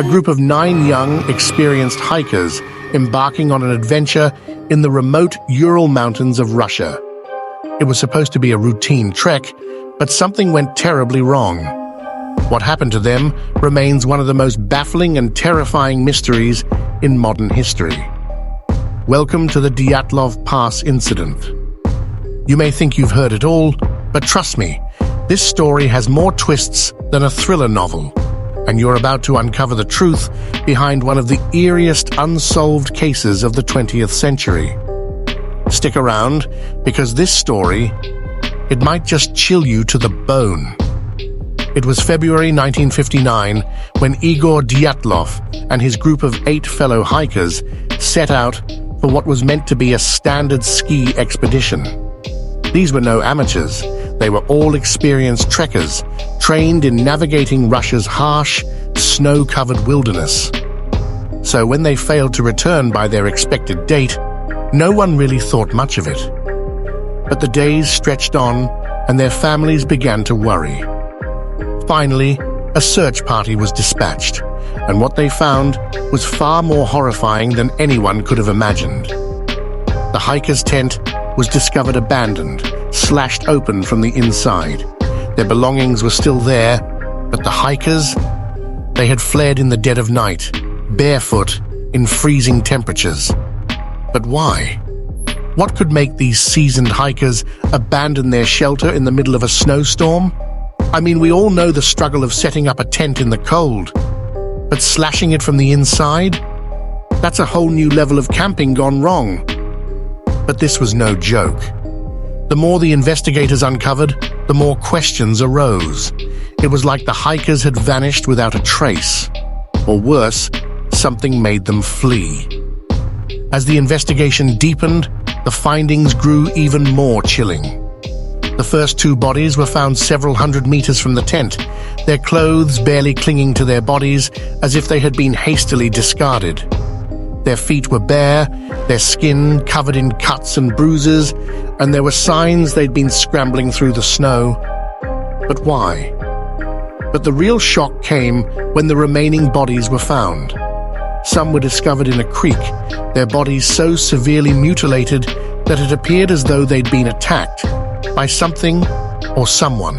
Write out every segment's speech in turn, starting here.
group of 9 young, experienced hikers embarking on an adventure in the remote Ural Mountains of Russia. It was supposed to be a routine trek, but something went terribly wrong. What happened to them remains one of the most baffling and terrifying mysteries in modern history. Welcome to the Dyatlov Pass incident. You may think you've heard it all, but trust me, this story has more twists than a thriller novel, and you're about to uncover the truth behind one of the eeriest unsolved cases of the 20th century. Stick around, because this story, it might just chill you to the bone. It was February 1959 when Igor Dyatlov and his group of 8 fellow hikers set out for what was meant to be a standard ski expedition. These were no amateurs. They were all experienced trekkers, trained in navigating Russia's harsh, snow-covered wilderness. So when they failed to return by their expected date, no one really thought much of it. But the days stretched on, and their families began to worry. Finally, a search party was dispatched, and what they found was far more horrifying than anyone could have imagined. The hiker's tent was discovered abandoned, slashed open from the inside. Their belongings were still there, but the hikers, they had fled in the dead of night, barefoot, in freezing temperatures. But why? What could make these seasoned hikers abandon their shelter in the middle of a snowstorm? I mean, we all know the struggle of setting up a tent in the cold, but slashing it from the inside? That's a whole new level of camping gone wrong. But this was no joke. The more the investigators uncovered, the more questions arose. It was like the hikers had vanished without a trace. Or worse, something made them flee. As the investigation deepened, the findings grew even more chilling. The first 2 bodies were found several hundred meters from the tent, their clothes barely clinging to their bodies as if they had been hastily discarded. Their feet were bare, their skin covered in cuts and bruises, and there were signs they'd been scrambling through the snow. But why? But the real shock came when the remaining bodies were found. Some were discovered in a creek, their bodies so severely mutilated that it appeared as though they'd been attacked by something or someone.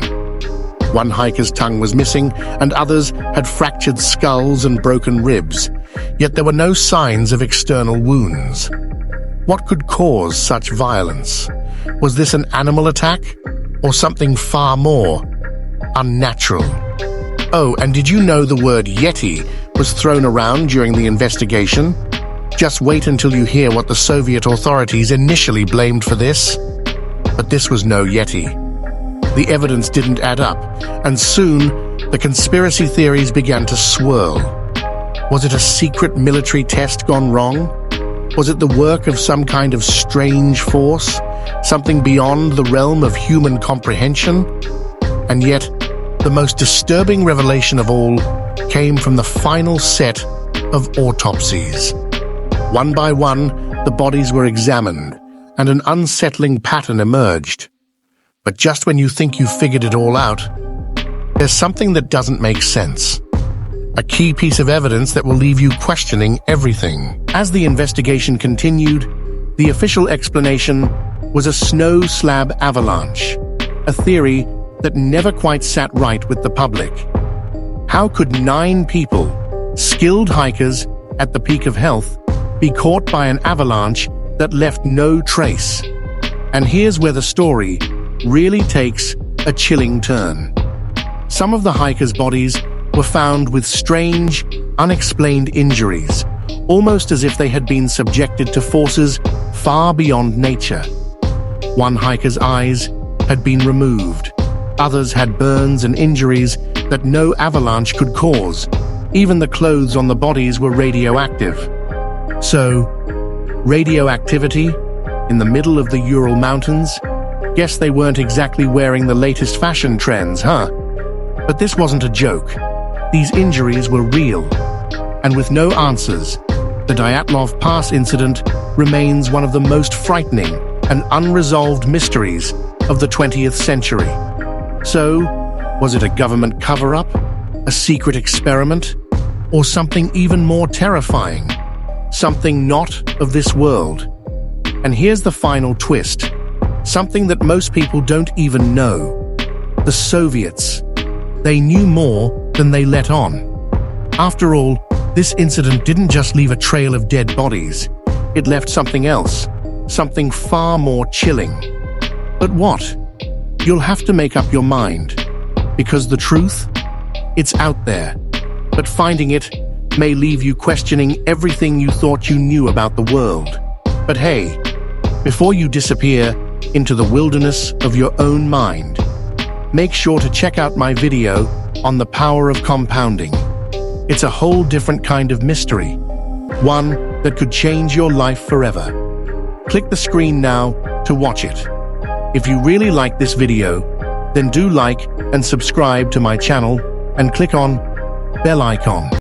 One hiker's tongue was missing, and others had fractured skulls and broken ribs, yet there were no signs of external wounds. What could cause such violence? Was this an animal attack, or something far more unnatural? Oh, and did you know the word Yeti was thrown around during the investigation? Just wait until you hear what the Soviet authorities initially blamed for this. But this was no Yeti. The evidence didn't add up, and soon the conspiracy theories began to swirl. Was it a secret military test gone wrong? Was it the work of some kind of strange force, something beyond the realm of human comprehension? And yet, the most disturbing revelation of all came from the final set of autopsies. One by one, the bodies were examined, and an unsettling pattern emerged. But just when you think you've figured it all out, there's something that doesn't make sense. A key piece of evidence that will leave you questioning everything. As the investigation continued, the official explanation was a snow slab avalanche, a theory that never quite sat right with the public. How could 9 people, skilled hikers at the peak of health, be caught by an avalanche that left no trace? And here's where the story really takes a chilling turn. Some of the hikers' bodies were found with strange, unexplained injuries, almost as if they had been subjected to forces far beyond nature. One hiker's eyes had been removed. Others had burns and injuries that no avalanche could cause. Even the clothes on the bodies were radioactive. So, radioactivity in the middle of the Ural Mountains? Guess they weren't exactly wearing the latest fashion trends, huh? But this wasn't a joke. These injuries were real. And with no answers, the Dyatlov Pass incident remains one of the most frightening and unresolved mysteries of the 20th century. So, was it a government cover-up? A secret experiment? or something even more terrifying, something not of this world. And here's the final twist, something that most people don't even know. The Soviets. They knew more than they let on. After all, this incident didn't just leave a trail of dead bodies. It left something else, something far more chilling. But what? You'll have to make up your mind. Because the truth? It's out there. But finding it may leave you questioning everything you thought you knew about the world. But hey, before you disappear into the wilderness of your own mind, make sure to check out my video on the power of compounding. It's a whole different kind of mystery, one that could change your life forever. Click the screen now to watch it. If you really like this video, then do like and subscribe to my channel and click on bell icon.